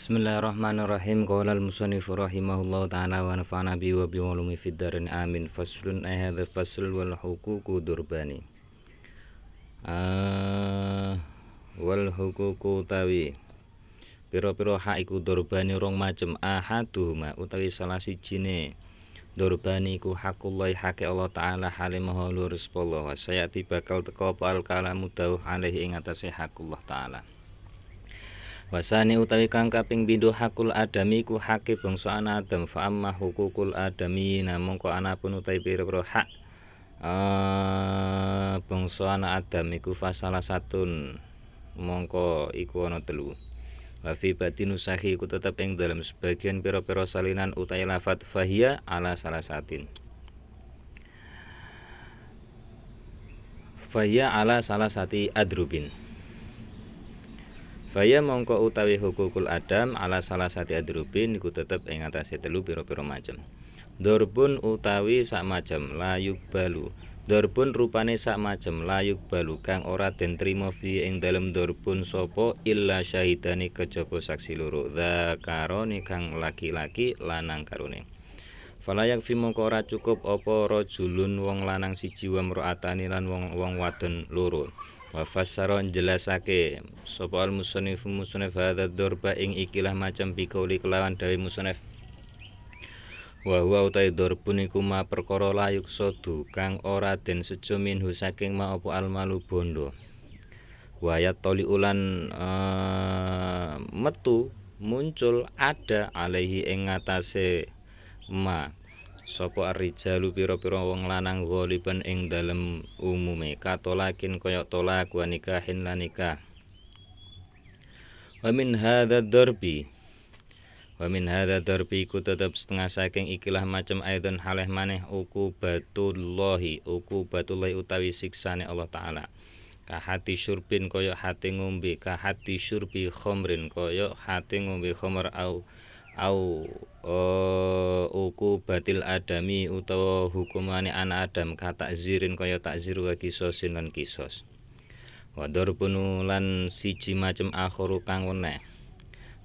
Bismillahirrahmanirrahim. Qala al-musannifu rahimahullahu ta'ala wa nafa'ana bi wa bi ulumi fid darin amin. Faslun hadza fasl wal huququ durbani. Wal huququ tawi pira-pira hak iku durbani rong macem. Ahaduhuma utawi salah sijine durbani iku hakullahi hake Allah ta'ala halimahu lurispolah wa sayati bakal teka apa al-kalamu dawuh alaihi ing atase hakullah ta'ala. Wasani utawi kang kaping pindho hakul adami ku hake bangsa ana Adam fa amma hukukul adami namung kok ana pun utawi pira-pira hak bangsa ana Adam iku fasalah satun mongko iku ana telu. Wa fi batinu sahi iku tetep ing dalam sebagian pira-pira salinan utawi lafat fahiya ala salah satin. Fahiya ala salah sati adrubin. Faya mongko utawi hukukul adam ala salah sati adrubin iku tetep ing atase telu pira-pira macem. Dorbun utawi sak macem layuk balu. Dorbun rupane sak macem layuk balu kang ora den trima fi ing dalem dorbun sapa illa syahidani kejaba saksi loro. Dzakarone kang laki-laki lanang karone. Falayak fi mongko ora cukup apa rajulun wong lanang siji wa mraatani lan wong wadon loro. Wa fassara jelasake sapa al musannif hadza dorba ing ikilah macam bikauli kelawan dawe musannif wa huwa utai dorbun iku ma perkara layuk sodu kang ora den sejo minhu saking ma apa almalu bondo wa yatoli ulan metu muncul ada alaihi ing ngatasé ma sapa ar-rijalu pira-pira wong lanang ghaliban ing dalem umume katolakin kaya tolak wa nikahin lan nikah. Wa min hadza darbi ku tetep setengah saking ikilah macam aidon haleh maneh ukubatullahi utawi siksane Allah taala. Ka hati syurbin kaya hati ngombe, ka hati syurbi khamrin kaya hati ngombe khamr uku batil adami utawa hukumane anak Adam kata zirin kaya takzir wa kisosin lan kisos. Wa darbun lan siji macem akhiru kang weneh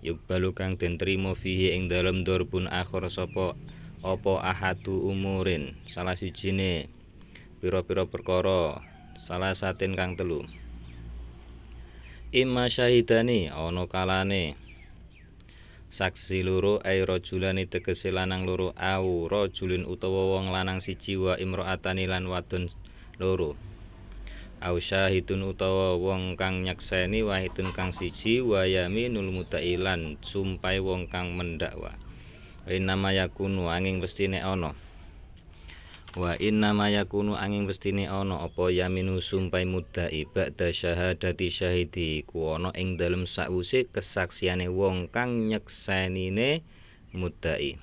yukbalu kang den trima fihi ing dalem darbun akhir sapa apa ahadu umurin salah sijine pira-pira perkara salah satin kang telu. Imma syahidani ana kalane saksi loro ai rajulani tegese lanang loro au rajulin utawa wong lanang siji wa imro'atani lan wadon loro au syahidun utawa wong kang nyakseni wahidun kang siji wa yaminul mutailan sumpai wong kang mendakwa wa innama yakunu angin mestine ana apa yaminu sumpai mudai ba'da syahadati syahidi ku ana ing dalem sause kesaksiane wong kang nyeksenine mudai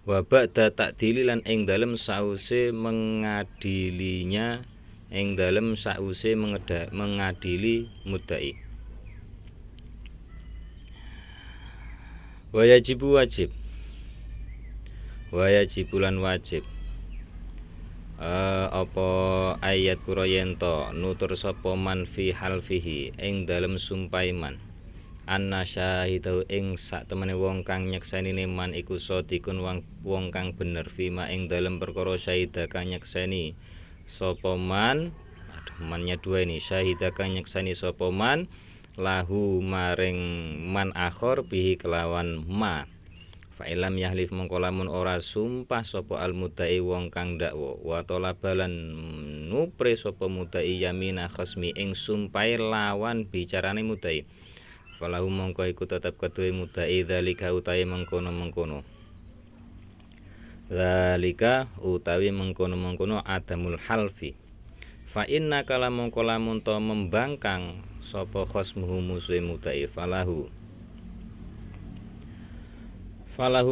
wa ba'da ta'dili lan ing dalem sause mengadilinya ing dalem sause mengadili mudai wa yajibulan wajib apa ayat kurayento nutur sapa man fi halfihi ing dalem sumpai man anna syahidu ing sak temene wong kang nyeksenine man iku sadikun wong kang bener fima ing dalem perkara syahida kang nyekseni sapa man mannya dua ini syahida kang nyekseni sapa man lahu maring man akhir bihi kelawan ma fa ilam yahlif mongko lamun ora sumpah sapa al mudai wong kang dakwa wa talabalan nupre sapa mudai yamina khasmi ing sumpahe lawan bicarane mudai falahu mongko iku tetep kedue mudai dzalika utawi mengkono-mengkono adamul halfi fa inna kala mongko lamun to membangkang sapa khasmuhu musuhe mudai falahu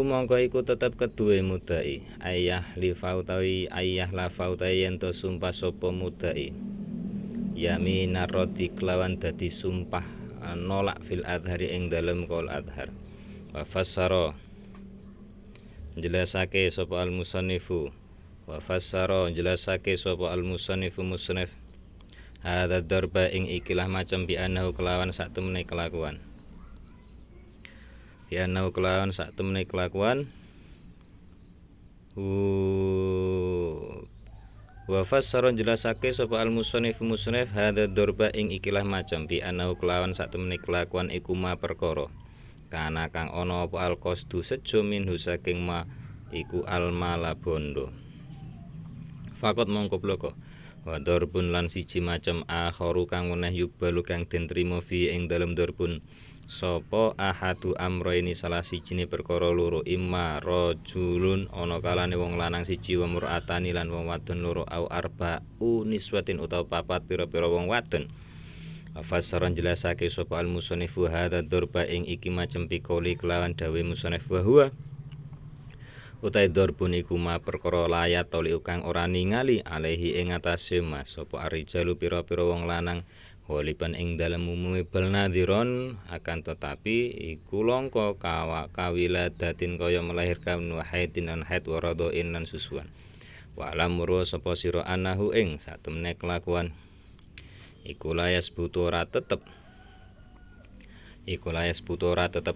mongko iku tetep kedue mudai ayah lafa utawi yen to sumpah sapa mudai yaminar radi kelawan dadi sumpah nolak fil adhari ing dalem qaul adhar wa fassara jelasake sapa al musannifu hadza darba ing ikilah macam bi annahu kelawan sak temene kelakuan ya nau kelawan sak temene kelakuan wa fassara jelasake sapa al musannif hadza darba ing ikilah macam bi anau kelawan sak temene kelakuan iku ma perkara kana kang ana apa al qasdu sejo minhu saking ma iku al malabondo fakot mongko bloko wa darbun lan siji macam akharu kang weneh yubalu kang den trima fi ing dalem darbun sapa ahadu amroini salah sijine perkara loro imma rajulun ana kalane wong lanang siji wa mur'atani lan wong wadon loro au arba'u niswatin utawa papat pira-pira wong wadon fasaran jelasake sapa al musannifu hadza darba ing iki macem pikoli kelawan dawe musannif wa huwa utai darbun iku ma perkara layat toli kang ora ningali alaihi ing atase mas sapa arijalu pira-pira wong lanang waliban ing dalem umume bal nadhiron akan tetapi iku langka kawiladatin kaya melahirkan wahidin lan haid waradhain lan susuan wa alam murwa sapa sira anahu ing satemene kelakuan iku layas butuh ora tetep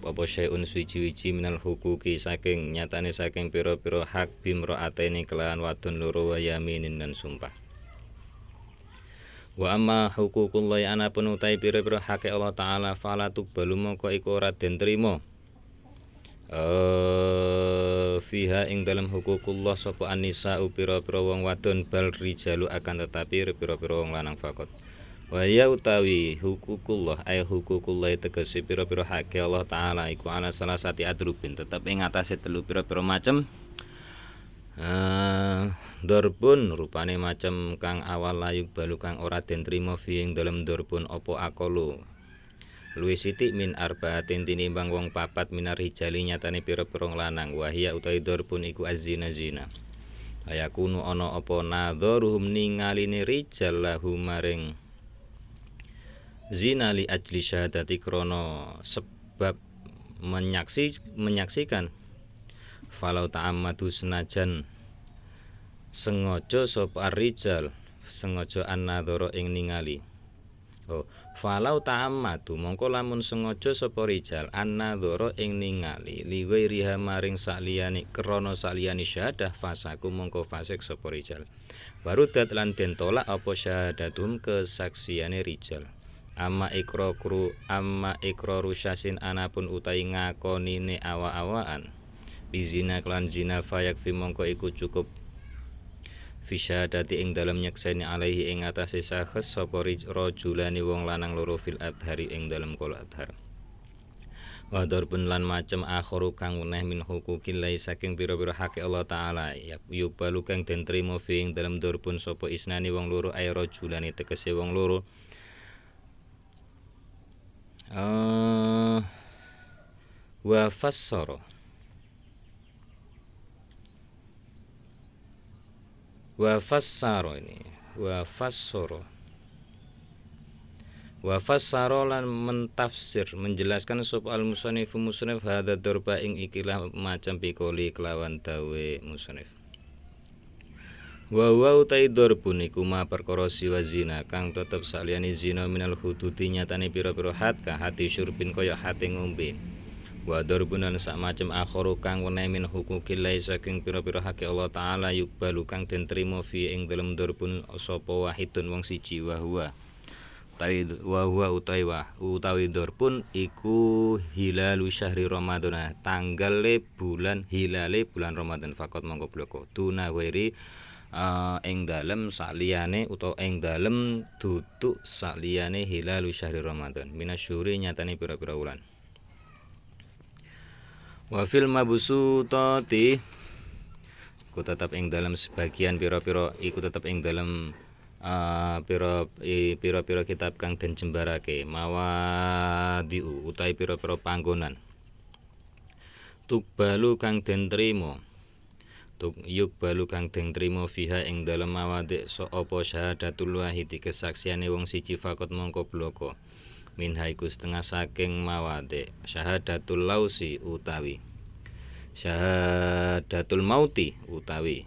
apa syai'un suci-wici minal hukuki saking nyatane saking pira-pira hak bimro'atene kelawan wadon loro wa yaminin lan sumpah. Wa amma huququllahi ana penutai pira-pira hak Allah taala fala tuqbalu mongko iku ora den trima fiha ing dalam huququllah sapa an-nisa pira-pira wong wadon bal rijalu akan tetapi pira-pira wong lanang fakot wa ya utawi huququllah ay huququllah tegese pira-pira hak Allah taala iku ana salah sati adrubin tetep ing atase telu pira-pira macem Darbun rupane macam kang awal layuk balu kang ora den trima fi ing dalem darbun apa akolu luwih sithik min arbaatin tinimbang wong papat minar rijali nyatane pira-pira lanang wahia utawi darbun iku azina zina ayakunu ana apa nadharuhum ningaline rijal lahu maring zina li ajli syahadati krana sebab menyaksikan falau ta'ammadu senajan sengaja sapa rijal sengaja an-nadhara ing ningali falau ta'ammadu mongko lamun sengaja sapa rijal an-nadhara ing ningali li ghairiha maring saliyane krana saliyane syahadah fasaku mongko fasik sapa rijal barudat lan den tolak apa syahadatum kesaksiane rijal amma ikraru syasin anapun utahi ngakonine awa-awaan bizina klan zina fayak fi mongko iku cukup fi syahadati ing dalem nyekseni alaihi ing atase sahes sapa rajulani wong lanang loro fil adhari ing dalem kala adhar wa darbun lan macem akharu kang weneh min huquqillahi saking pira-pira hak Allah taala yubalu kang den trima fi ing dalem darbun sapa isnani wong loro ay rajulani tegese wong loro wa fassara wa fassara lan mentafsir menjelaskan sapa al musannif hadza darba ing ikilah macam pikoli kelawan dawe musannif wa utai darbun iku ma perkara siwa zina kang tetep saliyane zina minal hududi nyatane pira-pira had ka hati syurbin kaya hati ngombe wa darbunan sak macem akharu kang weneh min huquqillahi saking pira-pira hak Allah taala yukbalu kang den trima fi ing dalem darbun sapa wahidun wong siji wa huwa utawi darbun iku hilalu syahri ramadhan tanggale bulan hilale bulan Ramadan fakot mongko bloko tuna wiri ing dalem saliyane utawa ing dalem duduk saliyane hilalu syahri Ramadan minasyuri nyatane pira-pira wulan wa fil mabsutati iku tetep ing dalam sebagian pira-pira iku tetep ing dalam pira-pira kitab kang den jembarake mawadiu utawi pira-pira panggonan tukbalu kang den trima yukbalu kang den trima fiha ing dalam mawadi so apa syahadatul wahidi kesaksiane wong siji fakot mongko bloko minha iku setengah saking mawade syahadatul lausi utawi syahadatul mauti utawi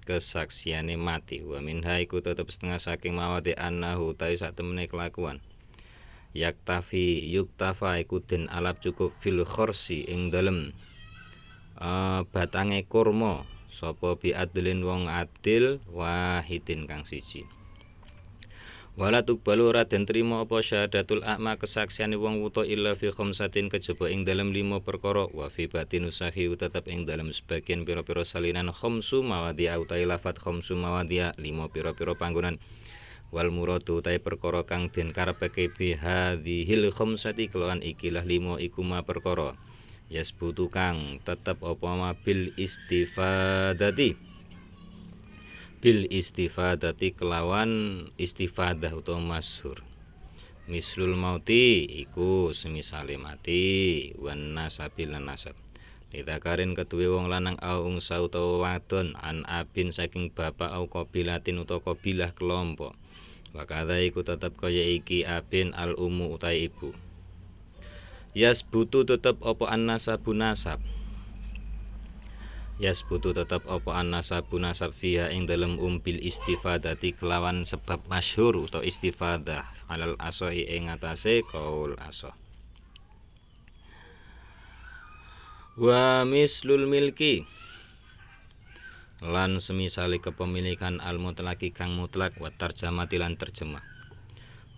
kesaksiane mati wa minha iku tetep setengah saking mawade annahu utawi satemene kelakuan yuktafa iku den alap cukup fil khorsi ing dalem batange kurma sapa bi adlin wong adil wahidin kang siji. Wala tuqbalu ora den trima apa syahadatul a'ma kesaksiane wong wuta illa fi khamsatin kejaba ing dalem 5 perkara wa fi batin usahi tetep ing dalem sebagian pira-pira salinan khamsu mawadhi utai lafat khamsu mawadhi 5 pira-pira panggonan wal muradu utai perkara kang den karepake bi hadhil khamsati kelawan ikilah 5 iku ma perkara yasbutu kang tetep apa ma bil istifadati kelawan istifadah utawa masyhur. Mislul mauti iku semisale mati wan nasabil lan nasab. Ditakarin ketuwe wong lanang au ungsa utawa wadon an abin saking bapak au qabilatin utawa qabilah kelompok. Wakadha iku tetep kaya iki abin al umu utai ibu. Yasbutu tetep apa an nasabu nasab. Yasbutu tetep apa an-nasabu nasab fiha ing dalem bil istifadati kelawan sebab masyhur utawa istifadah alal asohi ing atase qaul asoh. Wa mislul milki lan semisale kepemilikan al mutlaki kang mutlak wa tarjamati lan terjemah.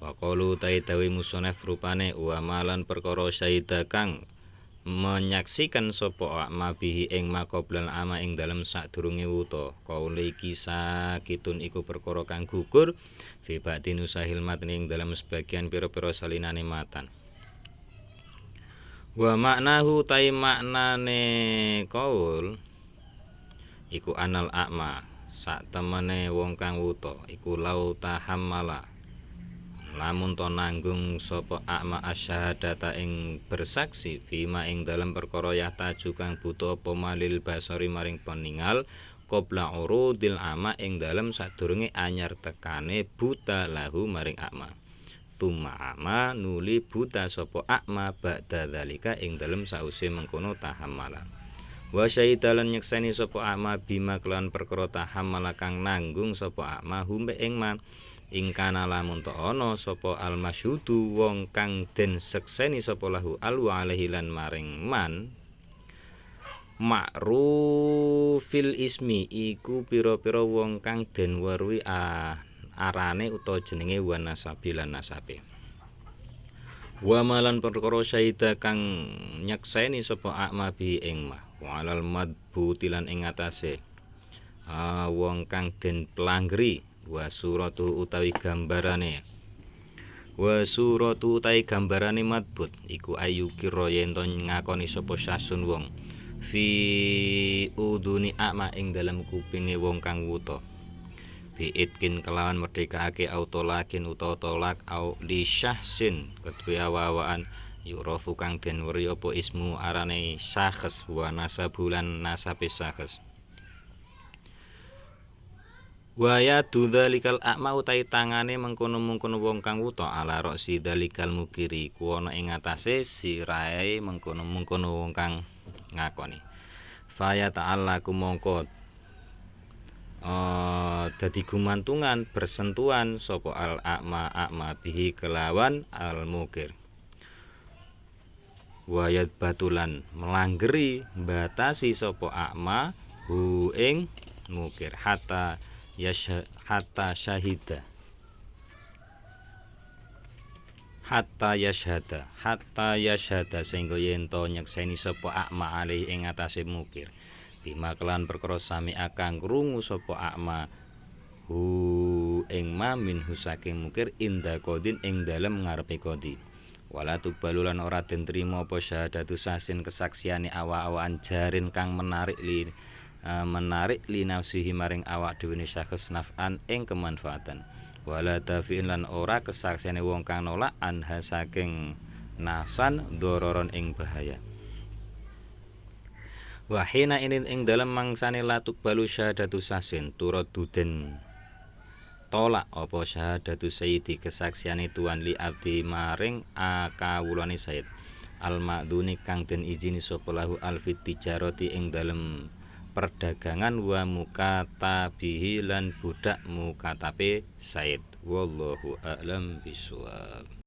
Wa qalu ta'idawi musonef rupane wa malan perkara syahida kang menyaksikan sapa a'ma bihi ing maqoblan ama ing dalem sadurunge wuta kaule iki sakitun iku perkara kang gugur fi batin usahil matni ing dalem sebagian pira-pira salinane matan wa maknahu tai maknane kaul iku anal a'ma sak temene wong kang wuta iku lau tahammala lamun to nanggung sapa a'ma asyhadata ing bersaksi fima ing dalam perkara yataju kang buta apa malil basari maring peningal qabla urudil ama ing dalam sadurunge anyar tekane buta lahu maring a'ma tsumma a'ma nuli buta sapa a'ma ba'da dzalika ing dalam sause mengkono tahammala wa syahidalan nyekseni sapa a'ma bima kelan perkara tahammala kang nanggung sapa a'ma humbe ing man ingkana lamun ta ana sapa al masyhudu wong kang den sekseni sapa lahu alu alaihi lan maring man ma'rufil ismi iku pira-pira wong kang den weruhi arane utawa jenenge wa nasabi lan nasabe wa malan perkara syahida kang nyekseni sapa a'ma bi ing ma walal madbuti lan ing atase wong kang den pelanggeri wa suratu utawi gambarane madbut iku ayu kira yen to ngakoni sapa sasun wong fi uduni a'ma ing dalam kupinge wong kang wuta biitkin kelawan merdekake autolakin utawa tolak au li syahsin ketuwe awaan yurafu kang den weri apa ismu arane syakhs wa nasabulan nasabe syakhs wa ya dzalikal a'ma utai tangane mengkono-mengkono wong kang wuta ala roksi dzalikal mukiri ku ana ing atase sirahe mengkono-mengkono wong kang ngakoni fa ya ta'ala ku mongko dadi gumantungan bersentuhan sapa al a'ma bihi kelawan al mukir wa batulan melanggeri batasi sapa a'ma hu ing mukir hatta yashhada sehingga yen to nyekseni sapa a'ma alih ing atase mukir bima kelan perkara sami akang krungu sapa a'ma hu ing ma minhu saking mukir inda qadin ing dalem ngarepe qadi wala tuqbalu lan ora den trima apa syahadatu sasin kesaksiane awak-awakan jarin kang menarik li nafsihi maring awak dhewe syakhs naf'an ing kemanfaatan wala tafi'in lan ora kesaksiane wong kang nolak anha saking nafsan dororon ing bahaya wahina ing dalem mangsane la tuqbalu syahadatu sasin turadu den tolak apa syahadatu sayyidi kesaksiane tuan li abdi maring akawulane sayyid al ma'duni kang den izini sapa lahu al fit tijarati ing dalem perdagangan wa mukatabihi lan budak mukatabe said wallahu a'lam bishawab.